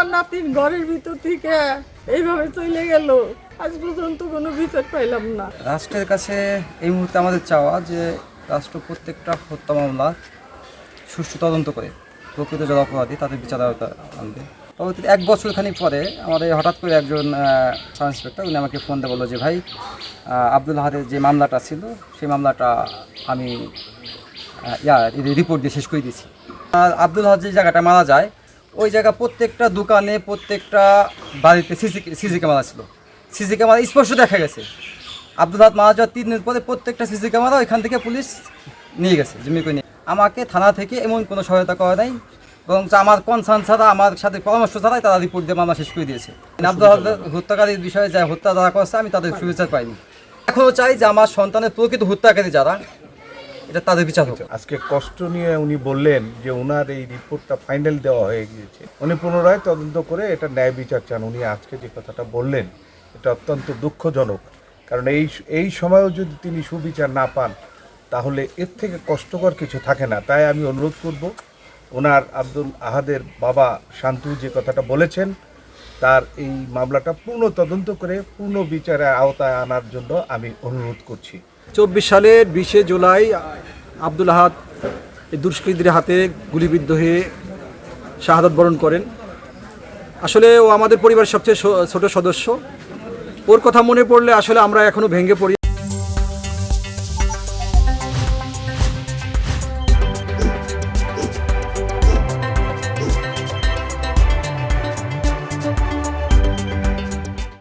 আমার নাতির ঘরের ভিতর থেকে এইভাবে চলে গেল, আজ পর্যন্ত কোনো বিচার পাইলাম না। রাষ্ট্রের কাছে এই মুহূর্তে আমাদের চাওয়া যে রাষ্ট্র প্রত্যেকটা হত্যা মামলা সুষ্ঠু তদন্ত করে প্রকৃত যারা অপরাধী তাদের বিচার আওতায় আনবে। পরবর্তীতে 1 বছর খানিক পরে আমাদের হঠাৎ করে একজন সাব ইন্সপেক্টর উনি আমাকে ফোন দিয়ে বললো যে ভাই আব্দুল আহাদের যে মামলাটা ছিল সেই মামলাটা আমি রিপোর্ট দিয়ে শেষ করে দিয়েছি। আব্দুল আহাদ যে জায়গাটা মারা যায় ওই জায়গা প্রত্যেকটা দোকানে প্রত্যেকটা বাড়িতে সিসি ক্যামেরা ছিল। সিসি ক্যামেরা স্পষ্ট দেখা গেছে। আব্দুল আহাদ মারা যাওয়ার 3 দিন পরে প্রত্যেকটা সিসি ক্যামেরা ওইখান থেকে পুলিশ নিয়ে গেছে, জমি করে নিয়ে। আমাকে থানা থেকে এমন কোনো সহায়তা করা নাই, বরং আমার কনসার্ন ছাড়া আমার সাথে পরামর্শ ছাড়াই তারা রিপোর্ট দিয়ে মামলা শেষ করে দিয়েছে। আব্দুল আহাদ হত্যাকারীর বিষয়ে যা হত্যা যারা করছে আমি তাদের সুবিচার পাইনি। এখনও চাই যে আমার সন্তানের প্রকৃত হত্যাকারী যারা এটা তাদের বিচার হোক। আজকে কষ্ট নিয়ে উনি বললেন যে ওনার এই রিপোর্টটা ফাইনাল দেওয়া হয়ে গিয়েছে, উনি পুনরায় তদন্ত করে এটা ন্যায় বিচার চান। উনি আজকে যে কথাটা বললেন এটা অত্যন্ত দুঃখজনক, কারণ এই সময়েও যদি তিনি সুবিচার না পান তাহলে এর থেকে কষ্টকর কিছু থাকে না। তাই আমি অনুরোধ করব ওনার আব্দুল আহাদের বাবা শান্তু যে কথাটা বলেছেন তার এই মামলাটা পূর্ণ তদন্ত করে পূর্ণ বিচারের আওতায় আনার জন্য আমি অনুরোধ করছি। 24 সালের 20 জুলাই আব্দুল আহাদ এই দুষ্কৃতীদের হাতে গুলিবিদ্ধ হয়ে শাহাদাত বরণ করেন। আসলে ও আমাদের পরিবারের সবচেয়ে ছোট সদস্য। ওর কথা মনে পড়লে আসলে আমরা এখনও ভেঙে পড়ি।